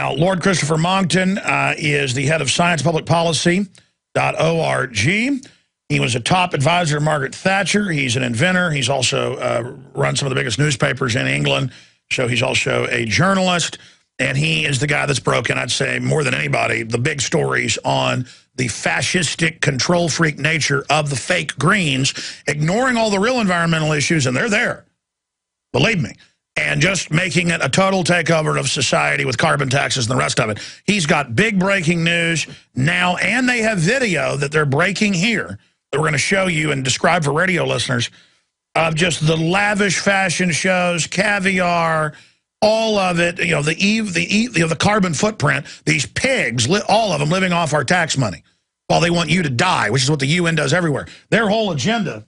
Now, Lord Christopher Monckton is the head of sciencepublicpolicy.org. He was a top advisor to Margaret Thatcher. He's an inventor. He's also run some of the biggest newspapers in England. So he's also a journalist. And he is the guy that's broken, I'd say, more than anybody, the big stories on the fascistic control freak nature of the fake Greens, ignoring all the real environmental issues, and they're there, believe me, and just making it a total takeover of society with carbon taxes and the rest of it. He's got big breaking news now, and they have video that they're breaking here that we're going to show you and describe for radio listeners of just the lavish fashion shows, caviar, all of it, you know, the carbon footprint, these pigs, all of them living off our tax money while they want you to die, which is what the UN does everywhere. Their whole agenda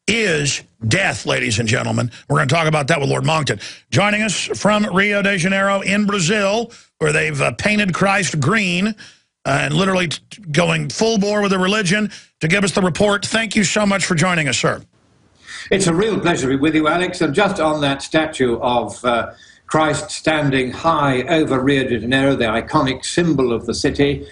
is death, ladies and gentlemen. We're going to talk about that with Lord Monckton. Joining us from Rio de Janeiro in Brazil, where they've painted Christ green and literally going full bore with the religion to give us the report. Thank you so much for joining us, sir. It's a real pleasure to be with you, Alex. And just on that statue of Christ standing high over Rio de Janeiro, the iconic symbol of the city,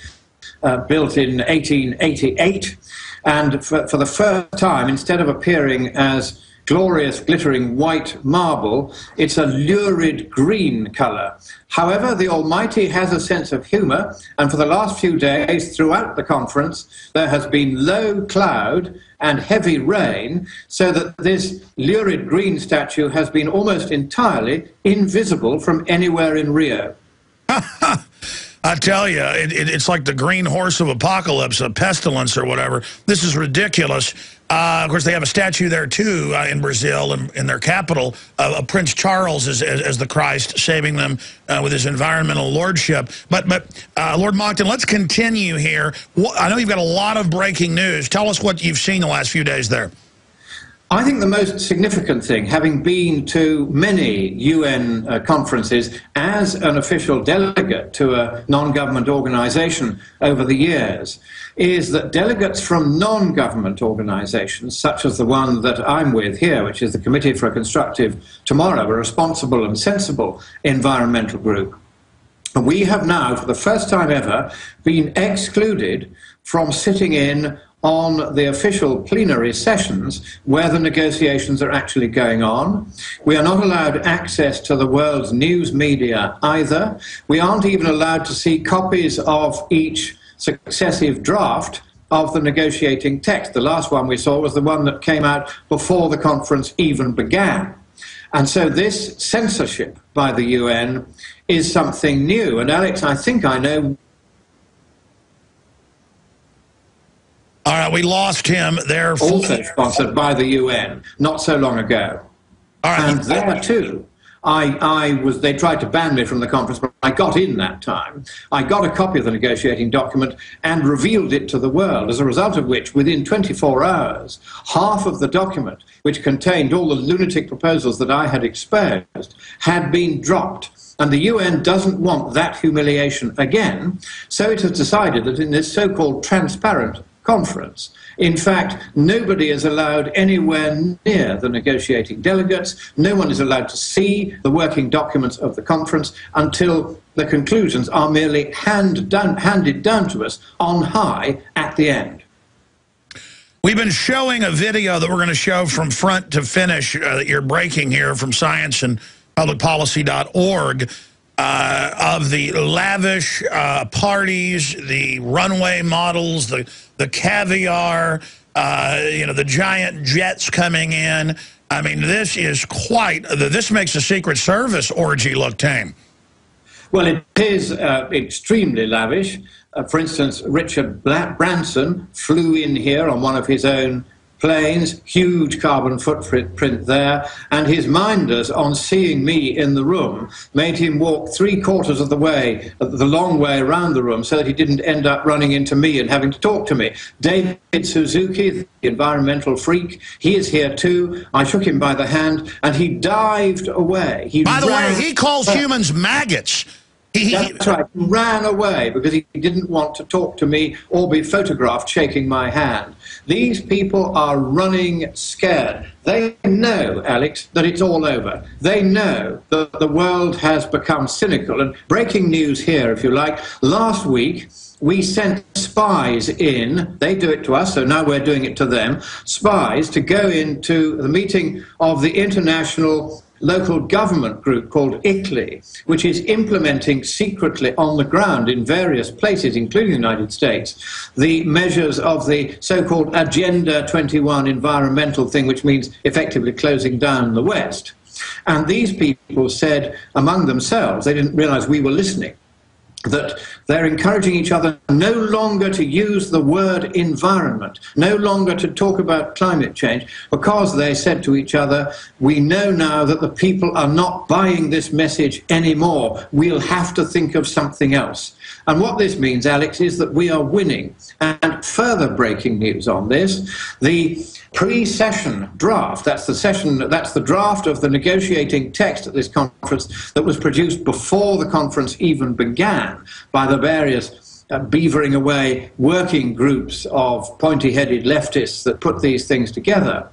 built in 1888. And for the first time, instead of appearing as glorious, glittering white marble, it's a lurid green color. However, the Almighty has a sense of humor, and for the last few days throughout the conference, there has been low cloud and heavy rain, so that this lurid green statue has been almost entirely invisible from anywhere in Rio. I tell you, it's like the green horse of apocalypse, a pestilence or whatever. This is ridiculous. Of course, they have a statue there, too, in Brazil, in their capital, of Prince Charles as the Christ, saving them with his environmental lordship. But Lord Monckton, let's continue here. I know you've got a lot of breaking news. Tell us what you've seen the last few days there. I think the most significant thing, having been to many UN conferences as an official delegate to a non-government organization over the years, is that delegates from non-government organizations, such as the one that I'm with here, which is the Committee for a Constructive Tomorrow, a responsible and sensible environmental group, we have now, for the first time ever, been excluded from sitting in on the official plenary sessions where the negotiations are actually going on. We are not allowed access to the world's news media either. We aren't even allowed to see copies of each successive draft of the negotiating text. The last one we saw was the one that came out before the conference even began. And so this censorship by the UN is something new. And Alex, I think I know. All right, we lost him there. Also sponsored by the UN, not so long ago. All right. And there too, they tried to ban me from the conference, but I got in that time. I got a copy of the negotiating document and revealed it to the world, as a result of which, within 24 hours, half of the document, which contained all the lunatic proposals that I had exposed, had been dropped. And the UN doesn't want that humiliation again, so it has decided that in this so-called transparent conference, in fact, nobody is allowed anywhere near the negotiating delegates. No one is allowed to see the working documents of the conference until the conclusions are merely handed down to us on high at the end. We've been showing a video that we're going to show from front to finish that you're breaking here from scienceandpublicpolicy.org of the lavish parties, the runway models, the caviar, you know, the giant jets coming in. I mean, this is this makes the Secret Service orgy look tame. Well, it is extremely lavish. For instance, Richard Branson flew in here on one of his own planes, huge carbon footprint there, and his minders on seeing me in the room made him walk 3/4 of the way, the long way around the room, so that he didn't end up running into me and having to talk to me. David Suzuki, the environmental freak, he is here too. I shook him by the hand, and he dived away. By the way, he calls humans maggots. That's right. He ran away because he didn't want to talk to me or be photographed shaking my hand. These people are running scared. They know, Alex, that it's all over. They know that the world has become cynical. And breaking news here, if you like, last week we sent spies in. They do it to us, so now we're doing it to them. Spies to go into the meeting of the International Local Government Group called ICLEI, which is implementing secretly on the ground in various places, including the United States, the measures of the so-called Agenda 21 environmental thing, which means effectively closing down the West. And these people said among themselves, they didn't realize we were listening, that they're encouraging each other no longer to use the word environment, no longer to talk about climate change, because they said to each other, we know now that the people are not buying this message anymore. We'll have to think of something else. And what this means, Alex, is that we are winning. And further breaking news on this, the pre-session draft, that's the draft of the negotiating text at this conference that was produced before the conference even began by the various beavering away working groups of pointy-headed leftists that put these things together,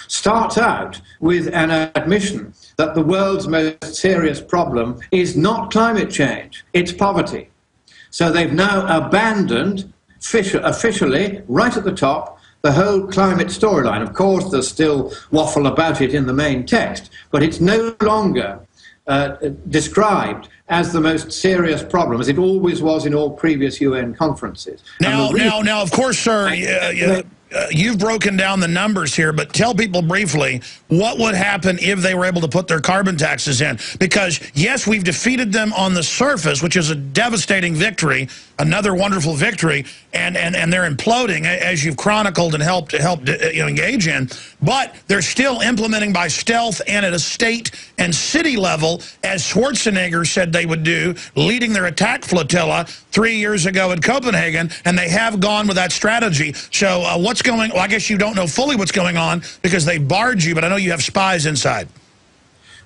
starts out with an admission that the world's most serious problem is not climate change, it's poverty. So they've now abandoned, officially, right at the top, the whole climate storyline. Of course, there's still waffle about it in the main text, but it's no longer described as the most serious problem, as it always was in all previous UN conferences. Now, of course, sir, you've broken down the numbers here, but tell people briefly what would happen if they were able to put their carbon taxes in. Because, yes, we've defeated them on the surface, which is a devastating victory, another wonderful victory, and they're imploding, as you've chronicled and helped engage in. But they're still implementing by stealth and at a state and city level, as Schwarzenegger said they would do, leading their attack flotilla 3 years ago in Copenhagen, and they have gone with that strategy. So what's going on? Well, I guess you don't know fully what's going on because they barred you, but I know you have spies inside.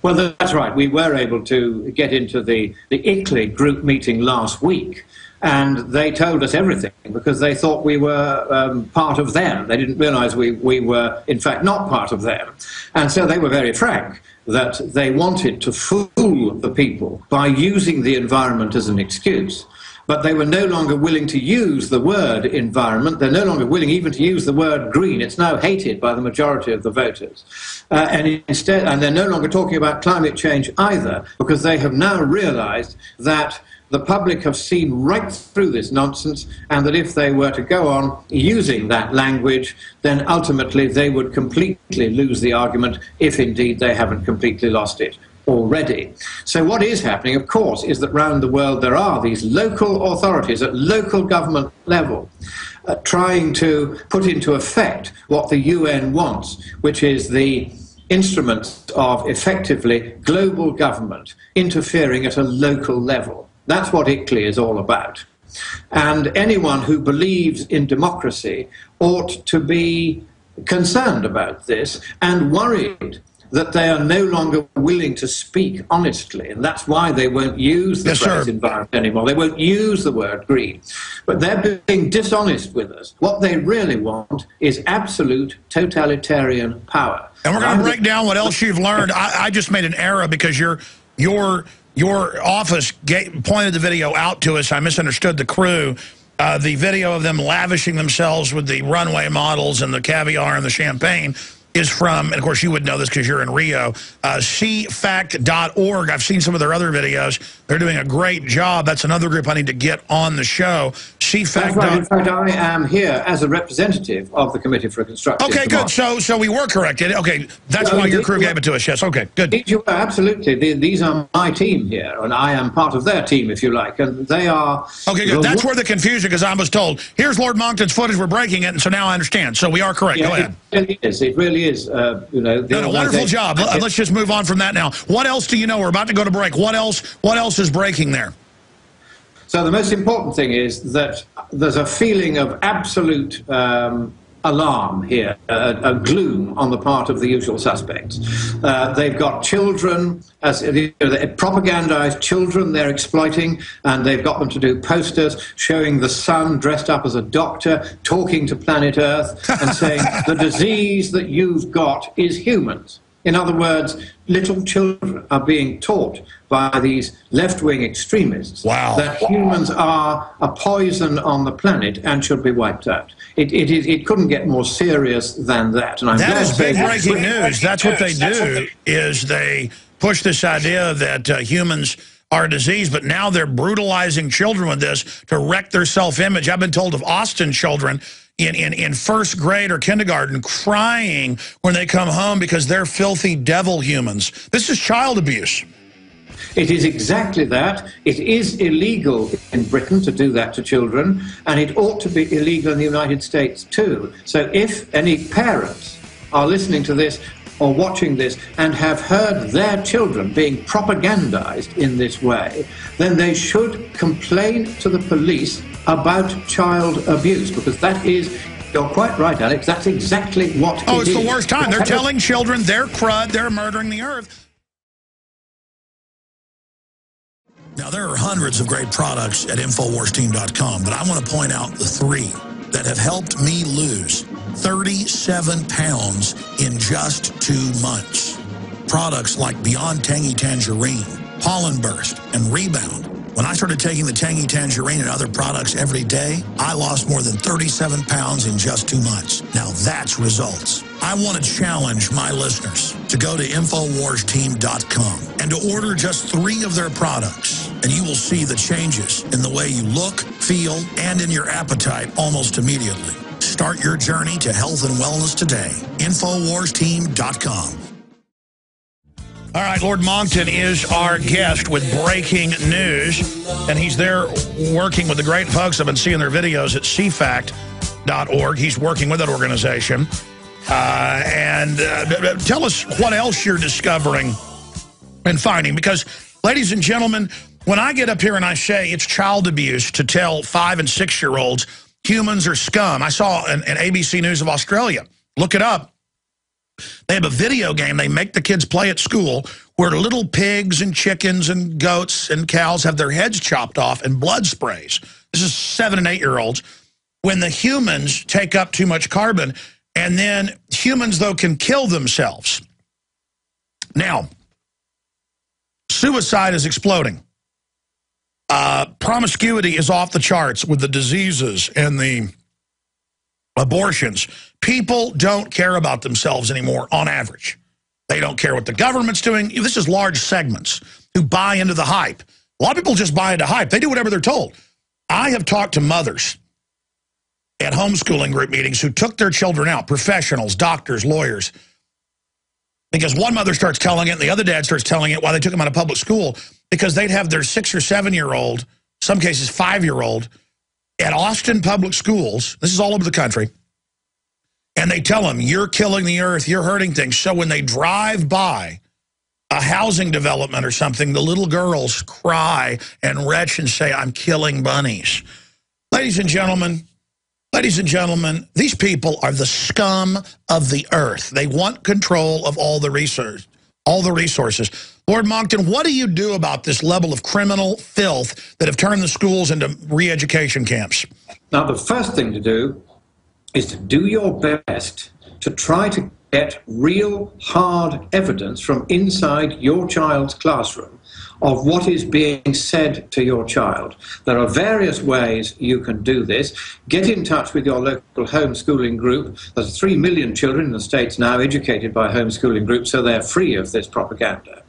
Well, that's right. We were able to get into the ICLEI group meeting last week, and they told us everything because they thought we were part of them. They didn't realize we were, in fact, not part of them. And so they were very frank that they wanted to fool the people by using the environment as an excuse. But they were no longer willing to use the word environment. They're no longer willing even to use the word green. It's now hated by the majority of the voters. And they're no longer talking about climate change either, because they have now realized that the public have seen right through this nonsense, and that if they were to go on using that language, then ultimately they would completely lose the argument, if indeed they haven't completely lost it already. So what is happening, of course, is that around the world there are these local authorities at local government level trying to put into effect what the UN wants, which is the instruments of effectively global government interfering at a local level. That's what ICLEI is all about. And anyone who believes in democracy ought to be concerned about this and worried that they are no longer willing to speak honestly, and that's why they won't use the phrase environment anymore. They won't use the word green. But they're being dishonest with us. What they really want is absolute totalitarian power. And we're going to break down what else you've learned. I just made an error because your office pointed the video out to us. I misunderstood the crew. The video of them lavishing themselves with the runway models and the caviar and the champagne is from, and of course you would know this because you're in Rio, cfact.org. I've seen some of their other videos. They're doing a great job. That's another group I need to get on the show. CFACT. Right. In fact, I am here as a representative of the Committee for Constructive Democracy. Good. So we were corrected. Okay, that's why your crew gave it to us. Yes, okay, good. You are, absolutely. These are my team here, and I am part of their team, if you like, and they are... Okay, good. That's where the confusion, because I was told, here's Lord Monckton's footage, we're breaking it, and so now I understand. So we are correct. Yeah, go ahead. It really is. A wonderful job. Let's just move on from that now. What else do you know? We're about to go to break. What else is breaking there? So the most important thing is that there's a feeling of absolute alarm here, a gloom on the part of the usual suspects. They've got children, propagandized children they're exploiting, and they've got them to do posters showing the sun dressed up as a doctor, talking to planet Earth, and saying, the disease that you've got is humans. In other words, little children are being taught by these left-wing extremists that humans are a poison on the planet and should be wiped out. It couldn't get more serious than that. And I'm that is big breaking news. That's what they do, is they push this idea that humans are a disease, but now they're brutalizing children with this to wreck their self-image. I've been told of Austin children in first grade or kindergarten crying when they come home because they're filthy devil humans. This is child abuse. It is exactly that. It is illegal in Britain to do that to children, and it ought to be illegal in the United States too. So if any parents are listening to this or watching this and have heard their children being propagandized in this way, then they should complain to the police about child abuse, because that is, you're quite right, Alex, that's exactly what it is. Oh, it's the worst time. They're telling children they're crud, they're murdering the earth. Now, there are hundreds of great products at InfoWarsTeam.com, but I want to point out the 3 that have helped me lose 37 pounds in just 2 months. Products like Beyond Tangy Tangerine, Pollen Burst, and Rebound. When I started taking the Tangy Tangerine and other products every day, I lost more than 37 pounds in just 2 months. Now that's results. I want to challenge my listeners to go to InfoWarsTeam.com and to order just 3 of their products, and you will see the changes in the way you look, feel, and in your appetite almost immediately. Start your journey to health and wellness today. InfoWarsTeam.com. All right, Lord Monckton is our guest with breaking news, and he's there working with the great folks. I've been seeing their videos at cfact.org. He's working with that organization. Tell us what else you're discovering and finding, because, ladies and gentlemen, when I get up here and I say it's child abuse to tell 5- and 6-year-olds humans are scum. I saw an ABC News of Australia. Look it up. They have a video game they make the kids play at school where little pigs and chickens and goats and cows have their heads chopped off and blood sprays. This is 7- and 8-year-olds. When the humans take up too much carbon, and then humans, though, can kill themselves. Now, suicide is exploding. Promiscuity is off the charts with the diseases and the abortions. People don't care about themselves anymore on average. They don't care what the government's doing. This is large segments who buy into the hype. A lot of people just buy into hype. They do whatever they're told. I have talked to mothers at homeschooling group meetings who took their children out, professionals, doctors, lawyers, because one mother starts telling it and the other dad starts telling it while they took them out of public school, because they'd have their 6- or 7-year-old, some cases 5-year-old, at Austin public schools. This is all over the country. And they tell them, you're killing the earth, you're hurting things. So when they drive by a housing development or something, the little girls cry and retch and say, I'm killing bunnies. Ladies and gentlemen, these people are the scum of the earth. They want control of all the resources. Lord Monckton, what do you do about this level of criminal filth that have turned the schools into re-education camps? Now, the first thing to do is to do your best to try to get real hard evidence from inside your child's classroom of what is being said to your child. There are various ways you can do this. Get in touch with your local homeschooling group. There's 3 million children in the States now educated by homeschooling groups, so they're free of this propaganda.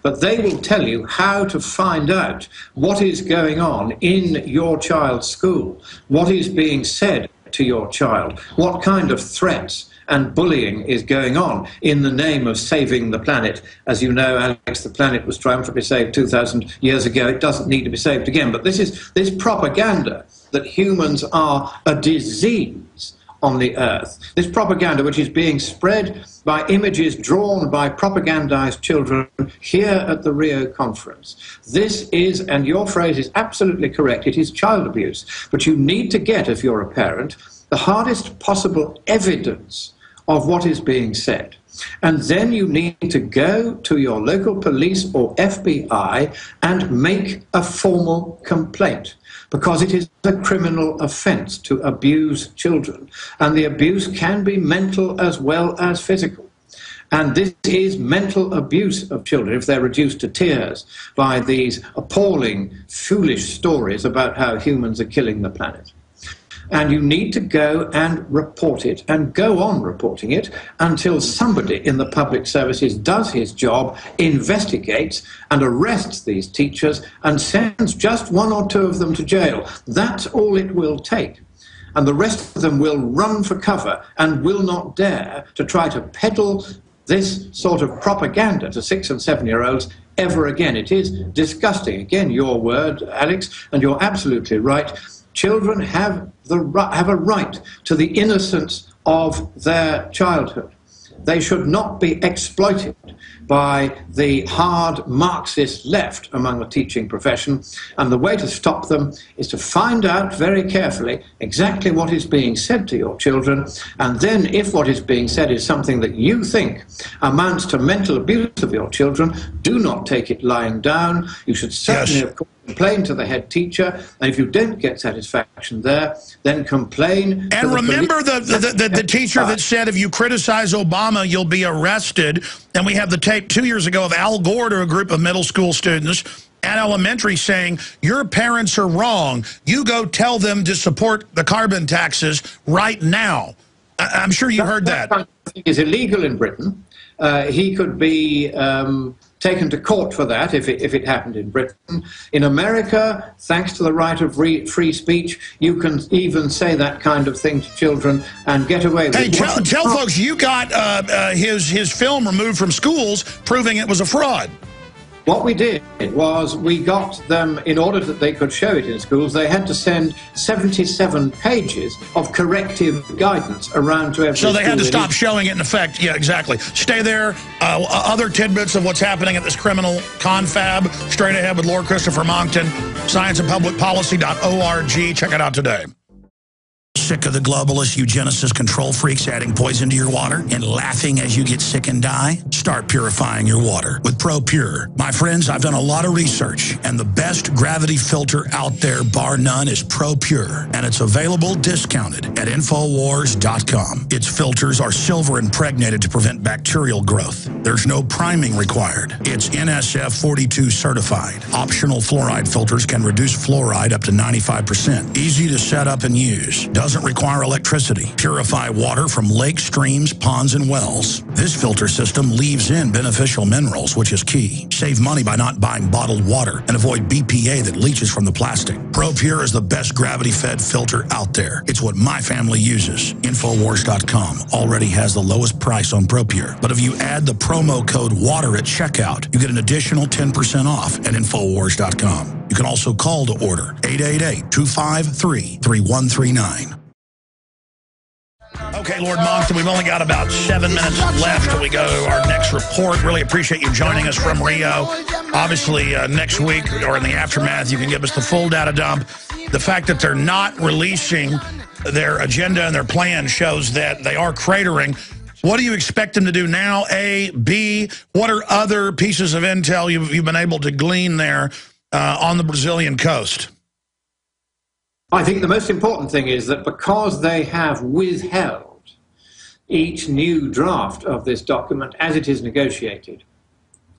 But they will tell you how to find out what is going on in your child's school, what is being said to your child, what kind of threats and bullying is going on in the name of saving the planet. As you know, Alex, the planet was triumphantly saved 2,000 years ago. It doesn't need to be saved again. But this is this propaganda that humans are a disease on the earth. This propaganda which is being spread by images drawn by propagandized children here at the Rio conference. This is, and your phrase is absolutely correct, it is child abuse. But you need to get, if you're a parent, the hardest possible evidence of what is being said. And then you need to go to your local police or FBI and make a formal complaint, because it is a criminal offence to abuse children. And the abuse can be mental as well as physical. And this is mental abuse of children if they're reduced to tears by these appalling, foolish stories about how humans are killing the planet. And you need to go and report it and go on reporting it until somebody in the public services does his job, investigates and arrests these teachers and sends just one or two of them to jail. That's all it will take. And the rest of them will run for cover and will not dare to try to peddle this sort of propaganda to 6- and 7-year-olds ever again. It is disgusting. Again, your word, Alex, and you're absolutely right. Children have a right to the innocence of their childhood. They should not be exploited by the hard Marxist left among the teaching profession, and the way to stop them is to find out very carefully exactly what is being said to your children, and then if what is being said is something that you think amounts to mental abuse of your children, do not take it lying down. You should certainly, of course, complain to the head teacher, and if you don't get satisfaction there, then complain. And remember the teacher that said if you criticize Obama, you'll be arrested. And we have the tape 2 years ago of Al Gore to a group of middle school students at elementary saying, your parents are wrong. You go tell them to support the carbon taxes right now. I'm sure you heard that. That is illegal in Britain. He could be taken to court for that if it happened in Britain. In America, thanks to the right of free speech, you can even say that kind of thing to children and get away with it. Hey, tell folks you got his film removed from schools, proving it was a fraud. What we did was we got them, in order that they could show it in schools, they had to send 77 pages of corrective guidance around to every school. So they had to stop showing it in effect. Yeah, exactly. Stay there. Other tidbits of what's happening at this criminal confab, straight ahead with Lord Christopher Monckton, scienceandpublicpolicy.org. Check it out today. Sick of the globalist eugenicist control freaks adding poison to your water and laughing as you get sick and die? Start purifying your water with ProPure. My friends, I've done a lot of research, and the best gravity filter out there, bar none, is ProPure, and it's available discounted at Infowars.com. Its filters are silver impregnated to prevent bacterial growth. There's no priming required. It's NSF 42 certified. Optional fluoride filters can reduce fluoride up to 95%. Easy to set up and use. Doesn't require electricity. Purify water from lakes, streams, ponds, and wells. This filter system leaves in beneficial minerals, which is key. Save money by not buying bottled water and avoid BPA that leaches from the plastic. ProPure is the best gravity-fed filter out there. It's what my family uses. Infowars.com already has the lowest price on ProPure. But if you add the promo code WATER at checkout, you get an additional 10% off at Infowars.com. You can also call to order 888-253-3139. Okay, Lord Monckton, we've only got about 7 minutes left till we go to our next report. Really appreciate you joining us from Rio. Obviously, next week or in the aftermath, you can give us the full data dump. The fact that they're not releasing their agenda and their plan shows that they are cratering. What do you expect them to do now, A? B, what are other pieces of intel you've been able to glean there on the Brazilian coast? I think the most important thing is that because they have withheld each new draft of this document as it is negotiated,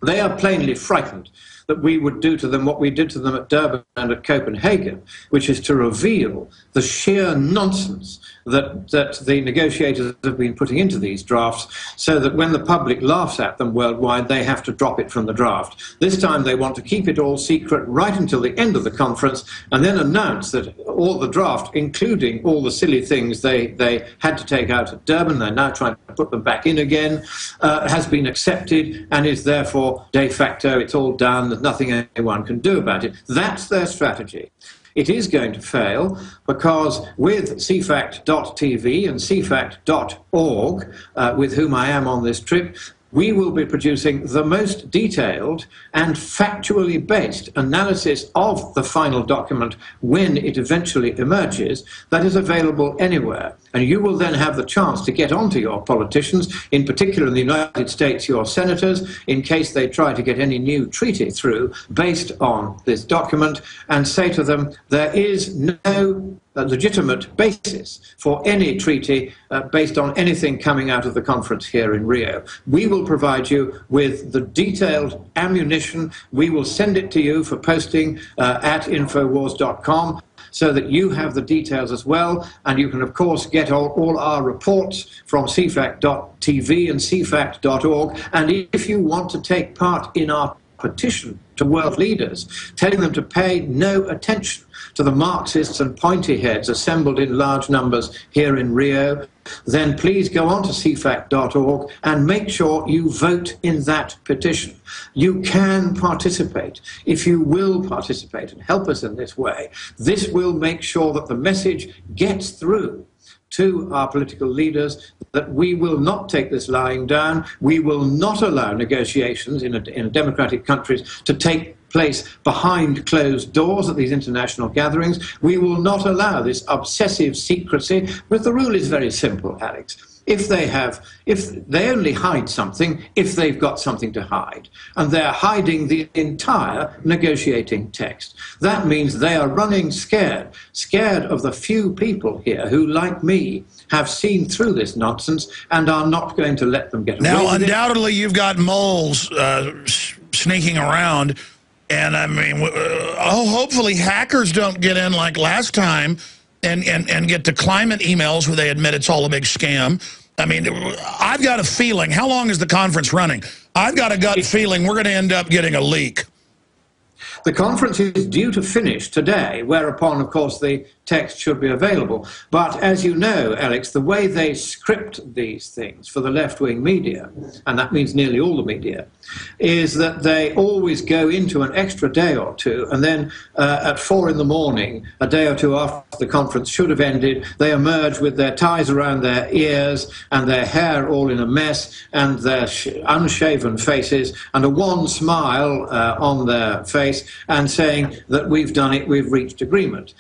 they are plainly frightened that we would do to them what we did to them at Durban and at Copenhagen, which is to reveal the sheer nonsense that the negotiators have been putting into these drafts, so that when the public laughs at them worldwide, they have to drop it from the draft. This time they want to keep it all secret right until the end of the conference, and then announce that all the draft, including all the silly things they had to take out at Durban, they're now trying to put them back in again, has been accepted and is therefore de facto, it's all done, there's nothing anyone can do about it. That's their strategy. It is going to fail because with CFACT.tv and CFACT.org, with whom I am on this trip, we will be producing the most detailed and factually based analysis of the final document when it eventually emerges that is available anywhere. And you will then have the chance to get onto your politicians, in particular in the United States, your senators, in case they try to get any new treaty through based on this document, and say to them, there is no legitimate basis for any treaty based on anything coming out of the conference here in Rio. We will provide you with the detailed ammunition. We will send it to you for posting at infowars.com, so that you have the details as well. And you can, of course, get all our reports from cfact.tv and cfact.org. And if you want to take part in our petition to world leaders, telling them to pay no attention to the Marxists and pointy heads assembled in large numbers here in Rio, then please go on to cfact.org and make sure you vote in that petition. You can participate. If you will participate and help us in this way, this will make sure that the message gets through to our political leaders that we will not take this lying down. We will not allow negotiations in democratic countries to take place behind closed doors at these international gatherings. We will not allow this obsessive secrecy, but the rule is very simple, Alex. If they only hide something if they've got something to hide, and they're hiding the entire negotiating text. That means they are running scared of the few people here who, like me, have seen through this nonsense and are not going to let them get away with it. Now, undoubtedly, you've got moles sneaking around, and I mean, hopefully hackers don't get in like last time and get the climate emails where they admit it's all a big scam. I mean, I've got a feeling, how long is the conference running? I've got a gut feeling we're going to end up getting a leak. The conference is due to finish today, whereupon, of course, the text should be available. But as you know, Alex, the way they script these things for the left-wing media, and that means nearly all the media, is that they always go into an extra day or two, and then at 4 in the morning, a day or two after the conference should have ended, they emerge with their ties around their ears and their hair all in a mess and their unshaven faces and a wan smile on their face, and saying that we've done it, we've reached agreement.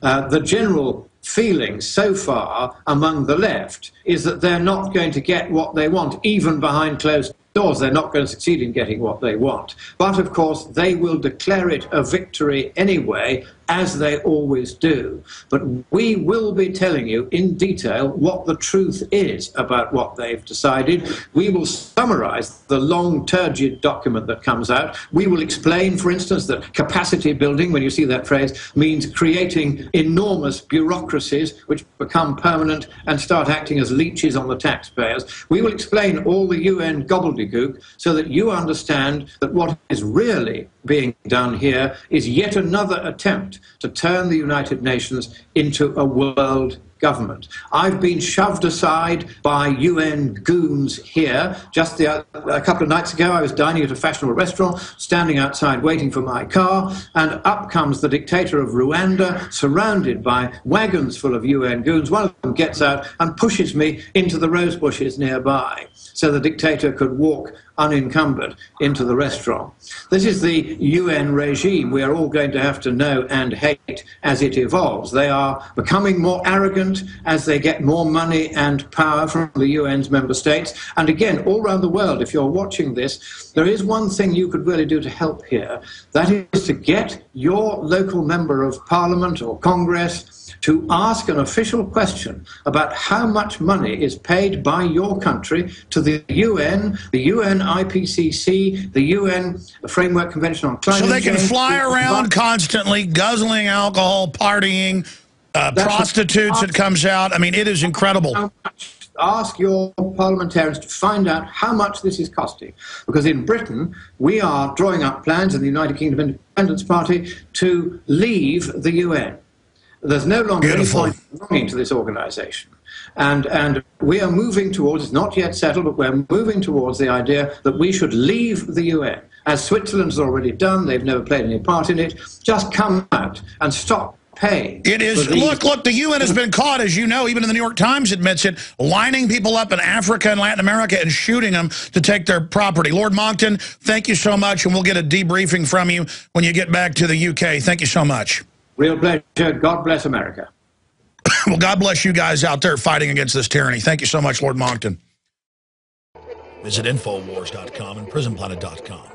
The general feeling so far among the left is that they're not going to get what they want, even behind closed doors. They're not going to succeed in getting what they want. But, of course, they will declare it a victory anyway, as they always do. But we will be telling you in detail what the truth is about what they've decided. We will summarize the long, turgid document that comes out. We will explain, for instance, that capacity building, when you see that phrase, means creating enormous bureaucracies which become permanent and start acting as leeches on the taxpayers. We will explain all the UN gobbledygook so that you understand that what is really being done here is yet another attempt to turn the United Nations into a world government. I've been shoved aside by UN goons here. Just a couple of nights ago, I was dining at a fashionable restaurant, standing outside waiting for my car, and up comes the dictator of Rwanda, surrounded by wagons full of UN goons. One of them gets out and pushes me into the rose bushes nearby, so the dictator could walk unencumbered into the restaurant. This is the UN regime we are all going to have to know and hate as it evolves. They are becoming more arrogant as they get more money and power from the UN's member states. And again, all around the world, if you're watching this, there is one thing you could really do to help here. That is to get your local member of parliament or Congress to ask an official question about how much money is paid by your country to the UN IPCC, the UN Framework Convention on Climate Change. So they can fly around constantly, guzzling alcohol, partying, prostitutes, it comes out. I mean, it is incredible. Ask your parliamentarians to find out how much this is costing. Because in Britain, we are drawing up plans in the United Kingdom Independence Party to leave the UN. There's no longer any point belonging to this organisation. And we are moving towards, it's not yet settled, but we're moving towards the idea that we should leave the UN. As Switzerland has already done, they've never played any part in it. Just come out and stop pay. It is. Look, the UN has been caught, as you know, even in the New York Times admits it, lining people up in Africa and Latin America and shooting them to take their property. Lord Monckton, thank you so much, and we'll get a debriefing from you when you get back to the UK. Thank you so much. Real pleasure. God bless America. Well, God bless you guys out there fighting against this tyranny. Thank you so much, Lord Monckton. Visit Infowars.com and PrisonPlanet.com.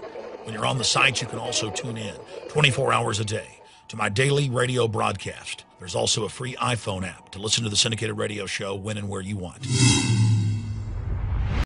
When you're on the site, you can also tune in 24 hours a day to my daily radio broadcast. There's also a free iPhone app to listen to the syndicated radio show when and where you want.